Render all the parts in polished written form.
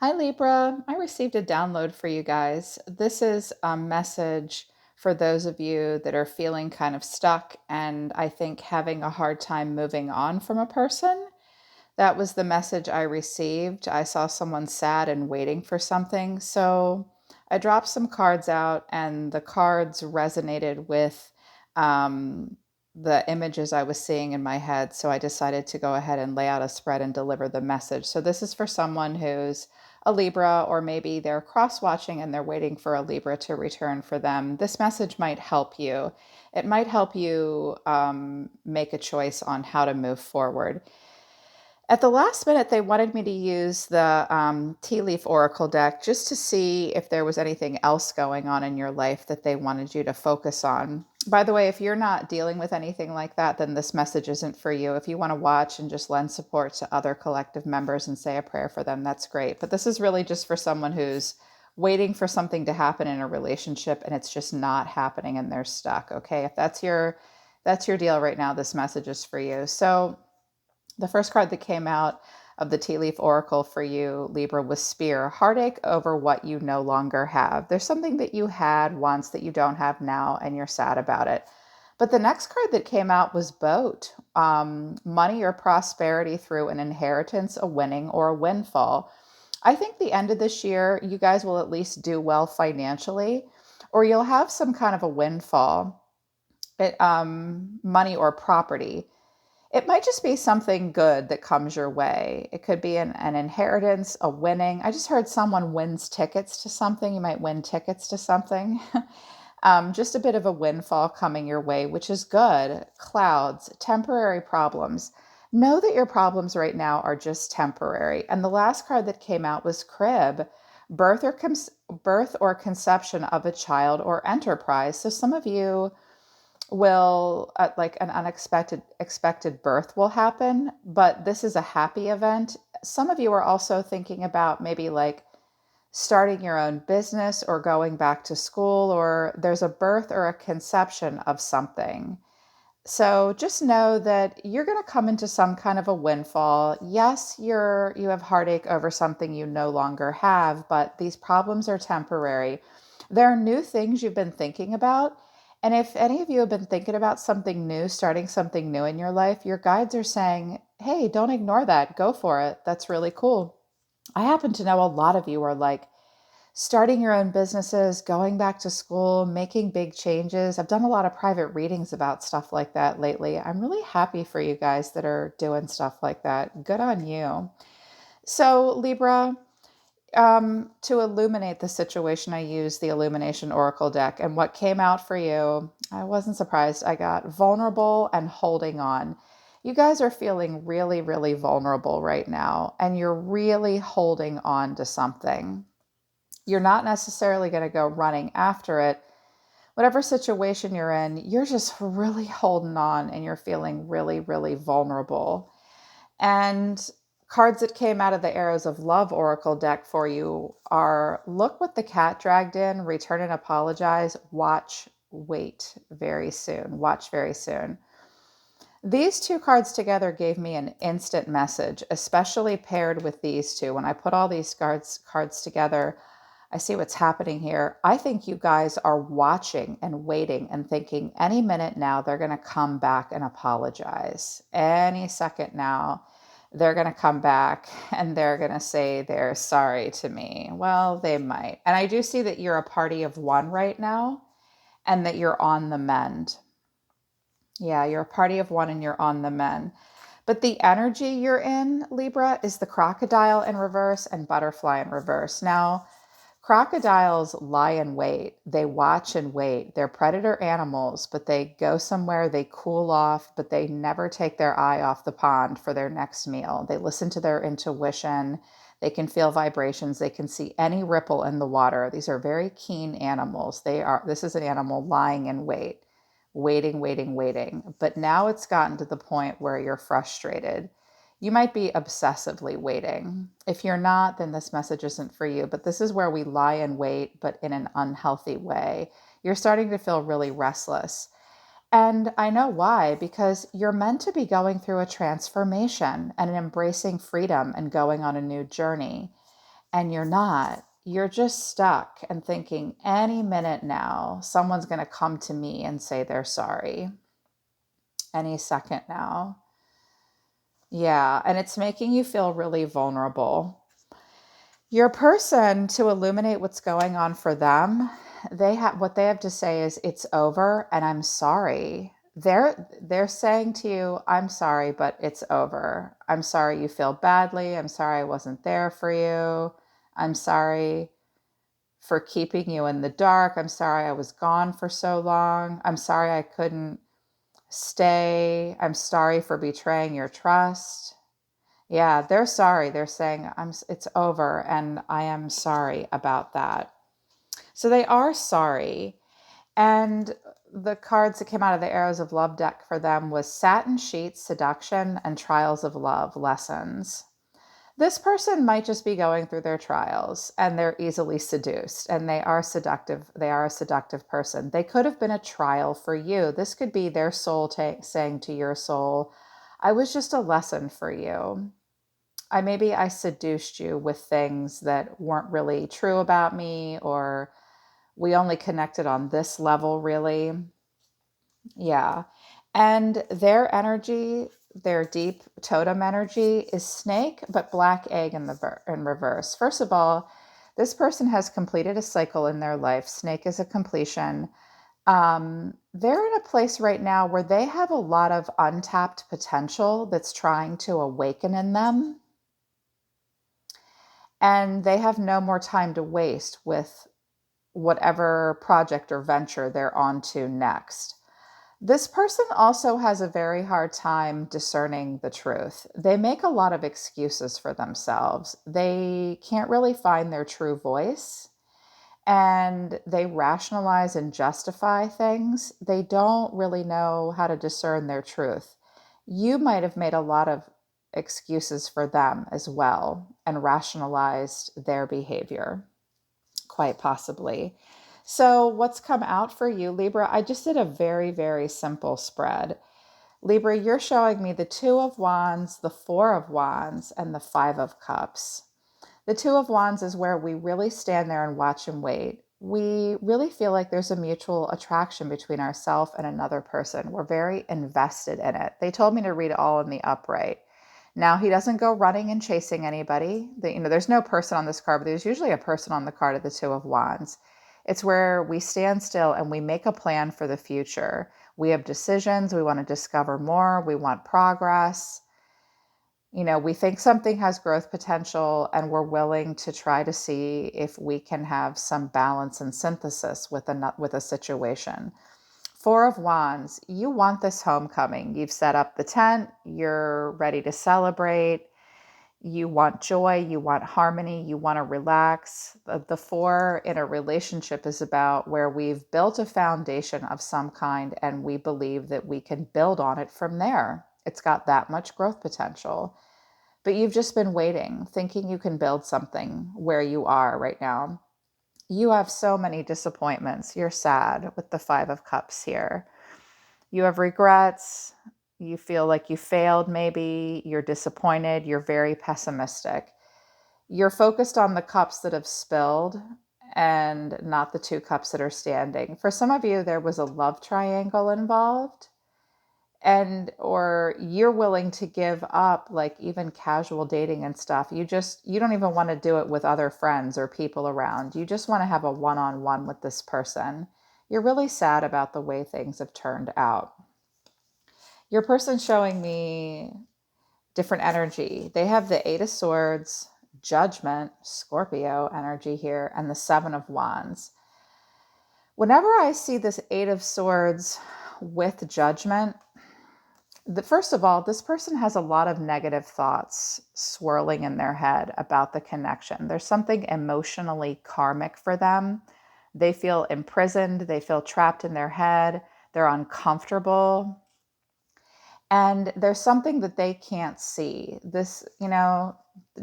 Hi, Libra. I received a download for you guys. This is a message for those of you that are feeling kind of stuck and I think having a hard time moving on from a person. That was the message I received. I saw someone sad and waiting for something. So I dropped some cards out, and the cards resonated with um, the images I was seeing in my head. So I decided to go ahead and lay out a spread and deliver the message. So this is for someone who's a Libra, or maybe they're cross watching and they're waiting for a Libra to return for them. This message might help you. It might help you make a choice on how to move forward. At the last minute, they wanted me to use the Tea Leaf Oracle deck just to see if there was anything else going on in your life that they wanted you to focus on. By the way, if you're not dealing with anything like that, then this message isn't for you. If you want to watch and just lend support to other collective members and say a prayer for them, that's great. But this is really just for someone who's waiting for something to happen in a relationship and it's just not happening and they're stuck. Okay, if that's your deal right now, this message is for you. So the first card that came out of the Tea Leaf Oracle for you, Libra, was Spear. Heartache over what you no longer have. There's something that you had once that you don't have now, and you're sad about it. But the next card that came out was Boat. Money or prosperity through an inheritance, a winning, or a windfall. I think the end of this year, you guys will at least do well financially, or you'll have some kind of a windfall, money or property. It might just be something good that comes your way. It could be an inheritance, a winning. I just heard someone wins tickets to something. You might win tickets to something. Just a bit of a windfall coming your way, which is good. Clouds, temporary problems. Know that your problems right now are just temporary. And the last card that came out was Crib, birth or birth or conception of a child or enterprise. So some of you will like an unexpected expected birth will happen, but this is a happy event. Some of you are also thinking about maybe like starting your own business or going back to school, or there's a birth or a conception of something. So just know that you're going to come into some kind of a windfall. Yes, you have heartache over something you no longer have, but these problems are temporary. There are new things you've been thinking about. And if any of you have been thinking about something new, starting something new in your life, your guides are saying, hey, don't ignore that. Go for it. That's really cool. I happen to know a lot of you are like, starting your own businesses, going back to school, making big changes. I've done a lot of private readings about stuff like that lately. I'm really happy for you guys that are doing stuff like that. Good on you. So, Libra, to illuminate the situation, I used the Illumination Oracle deck. And what came out for you, I wasn't surprised. I got vulnerable and holding on. You guys are feeling really, really vulnerable right now, and you're really holding on to something. You're not necessarily going to go running after it. Whatever situation you're in, you're just really holding on and you're feeling really, really vulnerable. And cards that came out of the Arrows of Love Oracle deck for you are Look What the Cat Dragged In, Return and Apologize, Watch, Wait very soon. Watch very soon. These two cards together gave me an instant message, especially paired with these two. When I put all these cards together, I see what's happening here. I think you guys are watching and waiting and thinking any minute now they're going to come back and apologize. Any second now they're going to come back and they're going to say they're sorry to me. Well, they might. And I do see that you're a party of one right now and that you're on the mend. Yeah, you're a party of one and you're on the mend. But the energy you're in, Libra, is the crocodile in reverse and butterfly in reverse. Now, crocodiles lie in wait. They watch and wait. They're predator animals, but they go somewhere, they cool off, but they never take their eye off the pond for their next meal. They listen to their intuition. They can feel vibrations. They can see any ripple in the water. These are very keen animals. This is an animal lying in wait, waiting, waiting, waiting. But now it's gotten to the point where you're frustrated. You might be obsessively waiting. If you're not, then this message isn't for you. But this is where we lie in wait, but in an unhealthy way. You're starting to feel really restless. And I know why, because you're meant to be going through a transformation and embracing freedom and going on a new journey. And you're not. You're just stuck and thinking any minute now, someone's going to come to me and say they're sorry. Any second now. Yeah. And it's making you feel really vulnerable. Your person, to illuminate what's going on for them, what they have to say is it's over and I'm sorry. They're saying to you, I'm sorry, but it's over. I'm sorry you feel badly. I'm sorry I wasn't there for you. I'm sorry for keeping you in the dark. I'm sorry I was gone for so long. I'm sorry I couldn't stay. I'm sorry for betraying your trust. Yeah, they're sorry. They're saying it's over and I am sorry about that. So they are sorry. And the cards that came out of the Arrows of Love deck for them was Satin Sheets, Seduction, and Trials of Love, Lessons. This person might just be going through their trials and they're easily seduced and they are seductive. They are a seductive person. They could have been a trial for you. This could be their soul saying to your soul, I was just a lesson for you. Maybe I seduced you with things that weren't really true about me, or we only connected on this level, really. Yeah. And their energy, their deep totem energy is snake, but black egg in reverse. First of all, this person has completed a cycle in their life. Snake is a completion. They're in a place right now where they have a lot of untapped potential that's trying to awaken in them. And they have no more time to waste with whatever project or venture they're on to next. This person also has a very hard time discerning the truth. They make a lot of excuses for themselves. They can't really find their true voice and they rationalize and justify things. They don't really know how to discern their truth. You might have made a lot of excuses for them as well and rationalized their behavior, quite possibly. So, what's come out for you, Libra? I just did a very, very simple spread. Libra, you're showing me the Two of Wands, the Four of Wands, and the Five of Cups. The Two of Wands is where we really stand there and watch and wait. We really feel like there's a mutual attraction between ourselves and another person. We're very invested in it. They told me to read it all in the upright. Now, he doesn't go running and chasing anybody. There's no person on this card, but there's usually a person on the card of the Two of Wands. It's where we stand still and we make a plan for the future. We have decisions. We want to discover more. We want progress. We think something has growth potential and we're willing to try to see if we can have some balance and synthesis with a situation. Four of Wands, you want this homecoming. You've set up the tent. You're ready to celebrate. You want joy. You want harmony. You want to relax. The four in a relationship is about where we've built a foundation of some kind and we believe that we can build on it from there. It's got that much growth potential. But you've just been waiting, thinking you can build something where you are right now. You have so many disappointments. You're sad with the Five of Cups here. You have regrets. You feel like you failed maybe. You're disappointed. You're very pessimistic. You're focused on the cups that have spilled and not the two cups that are standing. For some of you, there was a love triangle involved. Or you're willing to give up like even casual dating and stuff. You don't even want to do it with other friends or people around. You just want to have a one-on-one with this person. You're really sad about the way things have turned out. Your person's showing me different energy. They have the Eight of Swords, Judgment, Scorpio energy here, and the Seven of Wands. Whenever I see this Eight of Swords with Judgment, first of all, this person has a lot of negative thoughts swirling in their head about the connection. There's something emotionally karmic for them. They feel imprisoned. They feel trapped in their head. They're uncomfortable. And there's something that they can't see.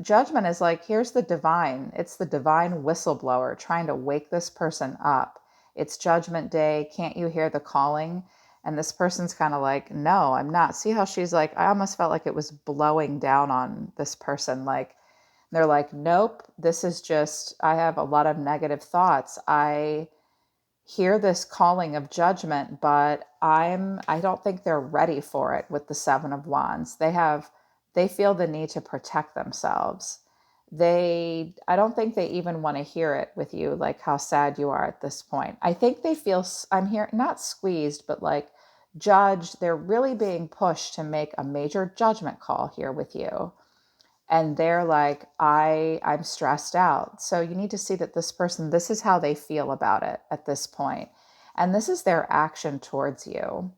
Judgment is like, here's the divine. It's the divine whistleblower trying to wake this person up. It's Judgment Day. Can't you hear the calling? And this person's kind of like, no, I'm not. See how she's like, I almost felt like it was blowing down on this person. Like They're like, nope, this is just, I have a lot of negative thoughts. I hear this calling of judgment, but I don't think they're ready for it with the 7 of Wands. They feel the need to protect themselves. I don't think they even want to hear it with you, like how sad you are at this point. I think they feel, I'm here, not squeezed, but like judged. They're really being pushed to make a major judgment call here with you. And they're like, I'm stressed out. So you need to see that this person, this is how they feel about it at this point. And this is their action towards you.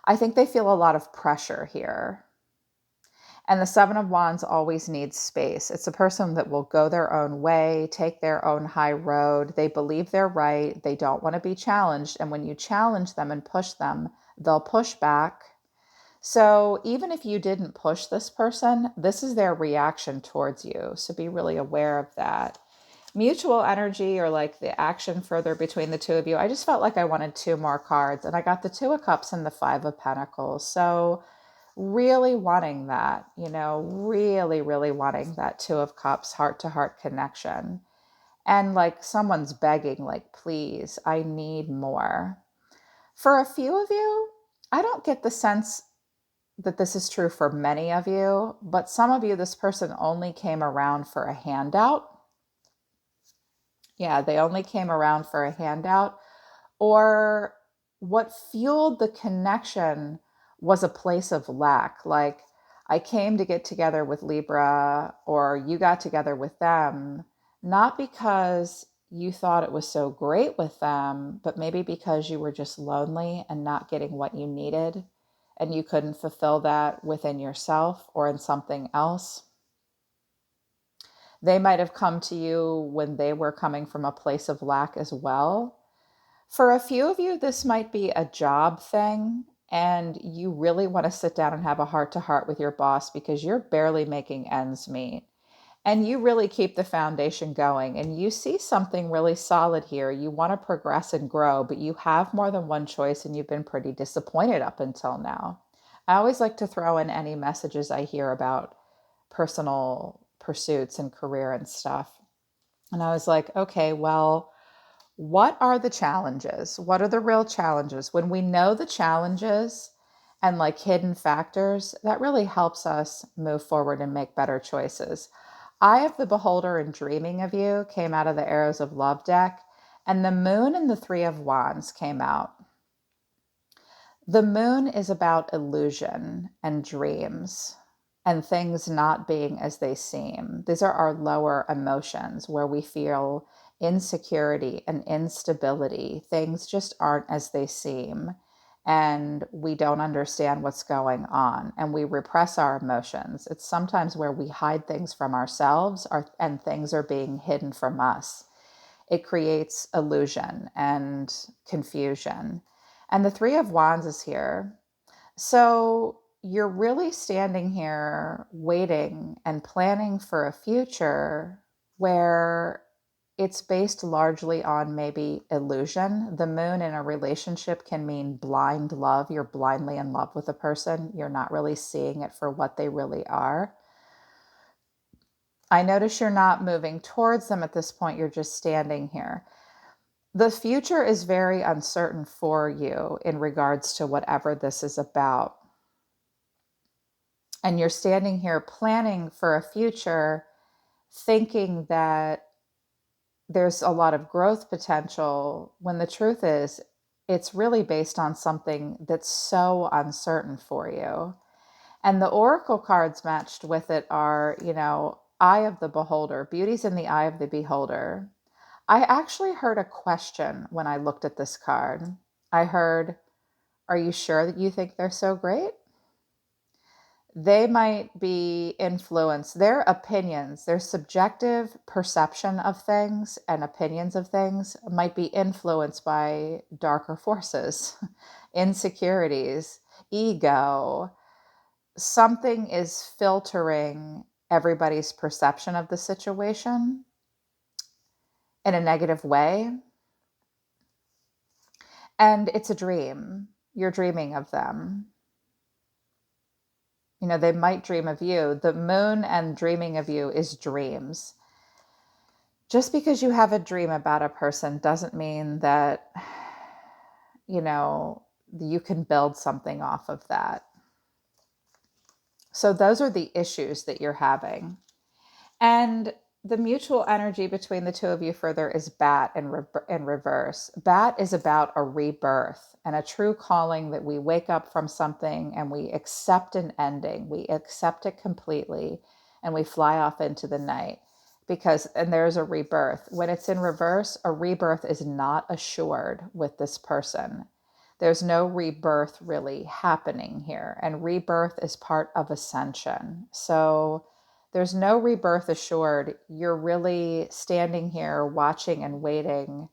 I think they feel a lot of pressure here. And the 7 of Wands always needs space. It's a person that will go their own way, take their own high road. They believe they're right. They don't want to be challenged. And when you challenge them and push them, they'll push back. So even if you didn't push this person, this is their reaction towards you. So be really aware of that. Mutual energy, or like the action further between the two of you. I just felt like I wanted 2 more cards, and I got the 2 of Cups and the 5 of Pentacles. So really wanting that, really, really wanting that 2 of Cups, heart to heart connection. And like someone's begging, like, please, I need more. For a few of you, I don't get the sense that this is true for many of you, but some of you, this person only came around for a handout. Yeah, they only came around for a handout. Or what fueled the connection was a place of lack. Like, I came to get together with Libra, or you got together with them, not because you thought it was so great with them, but maybe because you were just lonely and not getting what you needed, and you couldn't fulfill that within yourself or in something else. They might have come to you when they were coming from a place of lack as well. For a few of you, this might be a job thing, and you really want to sit down and have a heart to heart with your boss because you're barely making ends meet. And you really keep the foundation going, and you see something really solid here. You want to progress and grow, but you have more than one choice, and you've been pretty disappointed up until now. I always like to throw in any messages I hear about personal pursuits and career and stuff. And I was like, okay, well, what are the challenges? What are the real challenges? When we know the challenges and like hidden factors, that really helps us move forward and make better choices. Eye of the Beholder and Dreaming of You came out of the Arrows of Love deck, and the Moon and the 3 of Wands came out. The Moon is about illusion and dreams and things not being as they seem. These are our lower emotions where we feel insecurity and instability. Things just aren't as they seem, and we don't understand what's going on, and we repress our emotions. It's sometimes where we hide things from ourselves, and things are being hidden from us. It creates illusion and confusion. And the 3 of Wands is here. So you're really standing here waiting and planning for a future where it's based largely on maybe illusion. The moon in a relationship can mean blind love. You're blindly in love with a person. You're not really seeing it for what they really are. I notice you're not moving towards them at this point. You're just standing here. The future is very uncertain for you in regards to whatever this is about. And you're standing here planning for a future, thinking that there's a lot of growth potential, when the truth is, it's really based on something that's so uncertain for you. And the oracle cards matched with it are, Eye of the Beholder. Beauty's in the eye of the beholder. I actually heard a question when I looked at this card. I heard, are you sure that you think they're so great? They might be influenced, their opinions, their subjective perception of things and opinions of things might be influenced by darker forces, insecurities, ego. Something is filtering everybody's perception of the situation in a negative way. And it's a dream. You're dreaming of them. They might dream of you. The moon and dreaming of you is dreams. Just because you have a dream about a person doesn't mean that, you can build something off of that. So those are the issues that you're having. And the mutual energy between the two of you further is Bat in reverse. Bat is about a rebirth and a true calling that we wake up from something and we accept an ending. We accept it completely and we fly off into the night and there's a rebirth. When it's in reverse, a rebirth is not assured with this person. There's no rebirth really happening here. And rebirth is part of ascension. So there's no rebirth assured. You're really standing here watching and waiting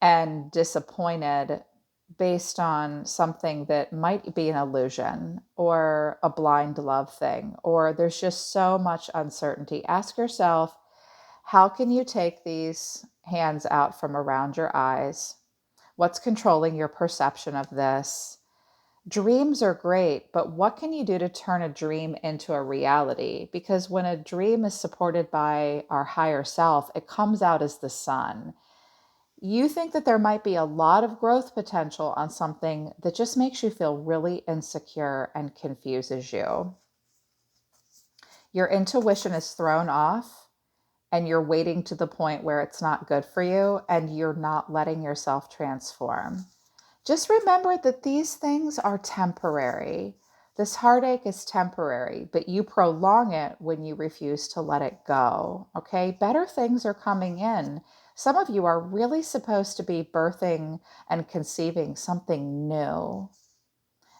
and disappointed based on something that might be an illusion or a blind love thing, or there's just so much uncertainty. Ask yourself, how can you take these hands out from around your eyes? What's controlling your perception of this? Dreams are great, but what can you do to turn a dream into a reality? Because when a dream is supported by our higher self, it comes out as the sun. You think that there might be a lot of growth potential on something that just makes you feel really insecure and confuses you. Your intuition is thrown off and you're waiting to the point where it's not good for you and you're not letting yourself transform. Just remember that these things are temporary. This heartache is temporary, but you prolong it when you refuse to let it go. Okay? Better things are coming in. Some of you are really supposed to be birthing and conceiving something new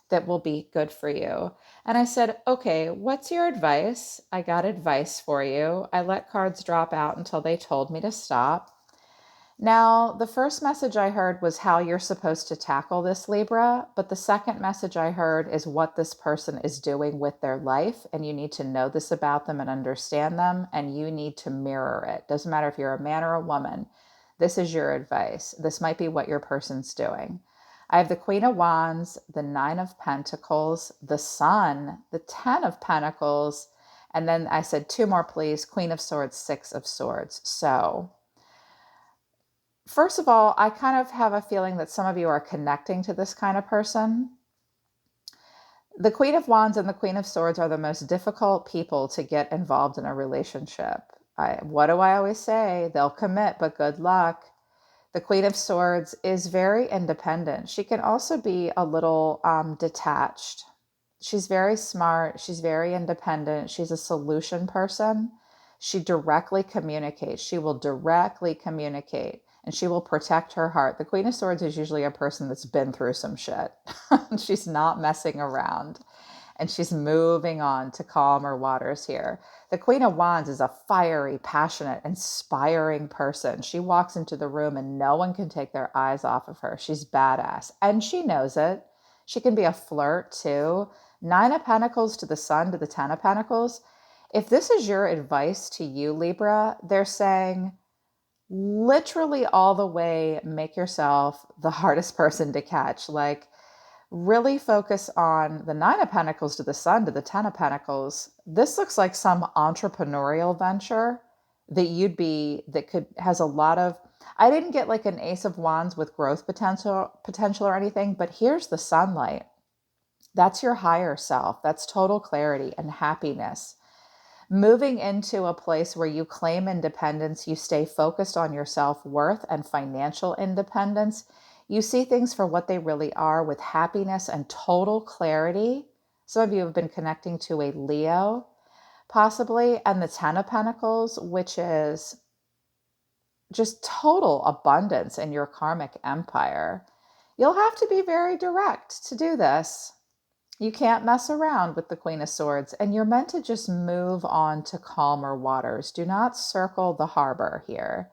that will be good for you. And I said, okay, what's your advice? I got advice for you. I let cards drop out until they told me to stop. Now, the first message I heard was how you're supposed to tackle this, Libra, but the second message I heard is what this person is doing with their life, and you need to know this about them and understand them, and you need to mirror it. Doesn't matter if you're a man or a woman. This is your advice. This might be what your person's doing. I have the Queen of Wands, the Nine of Pentacles, the Sun, the Ten of Pentacles, and then I said two more, please, Queen of Swords, Six of Swords. So first of all, I kind of have a feeling that some of you are connecting to this kind of person. The Queen of Wands and the Queen of Swords are the most difficult people to get involved in a relationship. What do I always say? They'll commit, but good luck. The Queen of Swords is very independent. She can also be a little detached. She's very smart. She's very independent. She's a solution person. She directly communicates. She will directly communicate. And she will protect her heart. The Queen of Swords is usually a person that's been through some shit. She's not messing around. And she's moving on to calmer waters here. The Queen of Wands is a fiery, passionate, inspiring person. She walks into the room and no one can take their eyes off of her. She's badass. And she knows it. She can be a flirt too. Nine of Pentacles to the Sun to the Ten of Pentacles. If this is your advice to you, Libra, they're saying, literally all the way, make yourself the hardest person to catch. Like, really focus on the Nine of Pentacles to the Sun to the Ten of Pentacles. This looks like some entrepreneurial venture has a lot of, I didn't get like an Ace of Wands with growth potential or anything, but here's the sunlight. That's your higher self. That's total clarity and happiness. Moving into a place where you claim independence, you stay focused on your self-worth and financial independence. You see things for what they really are with happiness and total clarity. Some of you have been connecting to a Leo, possibly, and the Ten of Pentacles, which is just total abundance in your karmic empire. You'll have to be very direct to do this. You can't mess around with the Queen of Swords, and you're meant to just move on to calmer waters. Do not circle the harbor here.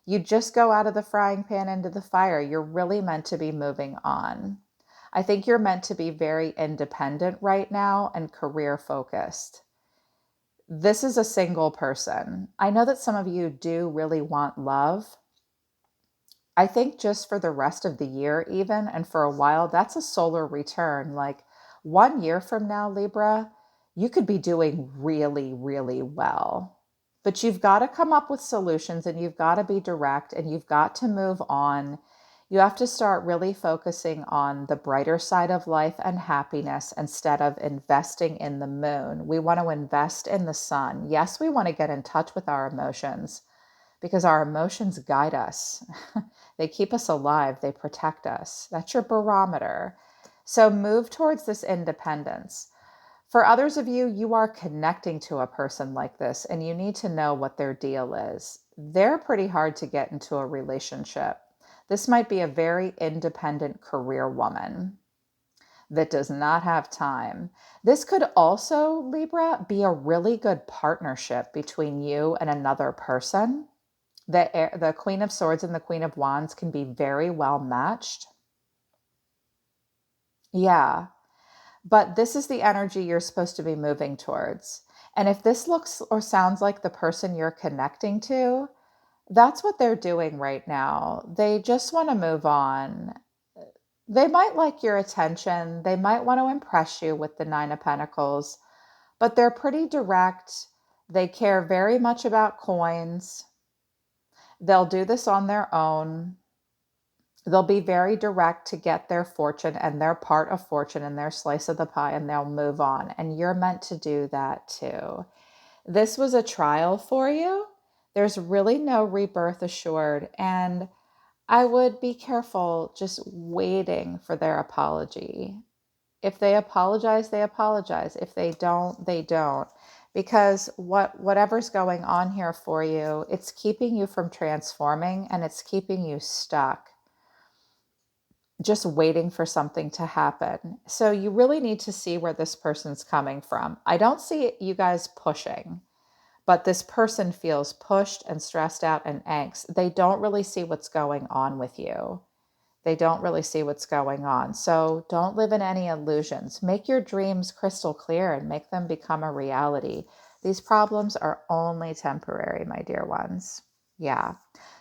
You just go out of the frying pan into the fire. You're really meant to be moving on. I think you're meant to be very independent right now and career focused. This is a single person. I know that some of you do really want love. I think just for the rest of the year even, and for a while, that's a solar return. Like 1 year from now, Libra, you could be doing really, really well. But you've got to come up with solutions, and you've got to be direct, and you've got to move on. You have to start really focusing on the brighter side of life and happiness instead of investing in the moon. We want to invest in the sun. Yes, we want to get in touch with our emotions because our emotions guide us. They keep us alive, they protect us. That's your barometer. So move towards this independence. For others of you, you are connecting to a person like this, and you need to know what their deal is. They're pretty hard to get into a relationship. This might be a very independent career woman that does not have time. This could also, Libra, be a really good partnership between you and another person. The Queen of Swords and the Queen of Wands can be very well matched. Yeah. But this is the energy you're supposed to be moving towards. And if this looks or sounds like the person you're connecting to, that's what they're doing right now. They just want to move on. They might like your attention. They might want to impress you with the Nine of Pentacles, but they're pretty direct. They care very much about coins. They'll do this on their own. They'll be very direct to get their fortune and their part of fortune and their slice of the pie, and they'll move on. And you're meant to do that too. This was a trial for you. There's really no rebirth assured. And I would be careful just waiting for their apology. If they apologize, they apologize. If they don't, they don't. Because whatever's going on here for you, it's keeping you from transforming, and it's keeping you stuck, just waiting for something to happen. So you really need to see where this person's coming from. I don't see you guys pushing, but this person feels pushed and stressed out and angst. They don't really see what's going on with you. They don't really see what's going on. So don't live in any illusions. Make your dreams crystal clear and make them become a reality. These problems are only temporary, my dear ones. Yeah.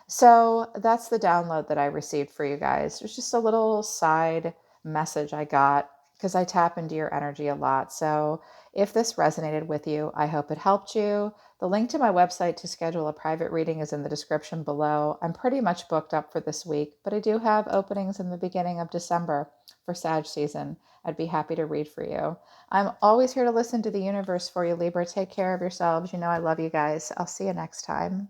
So that's the download that I received for you guys. There's just a little side message I got because I tap into your energy a lot. So if this resonated with you, I hope it helped you. The link to my website to schedule a private reading is in the description below. I'm pretty much booked up for this week, but I do have openings in the beginning of December for Sag season. I'd be happy to read for you. I'm always here to listen to the universe for you, Libra. Take care of yourselves. You know I love you guys. I'll see you next time.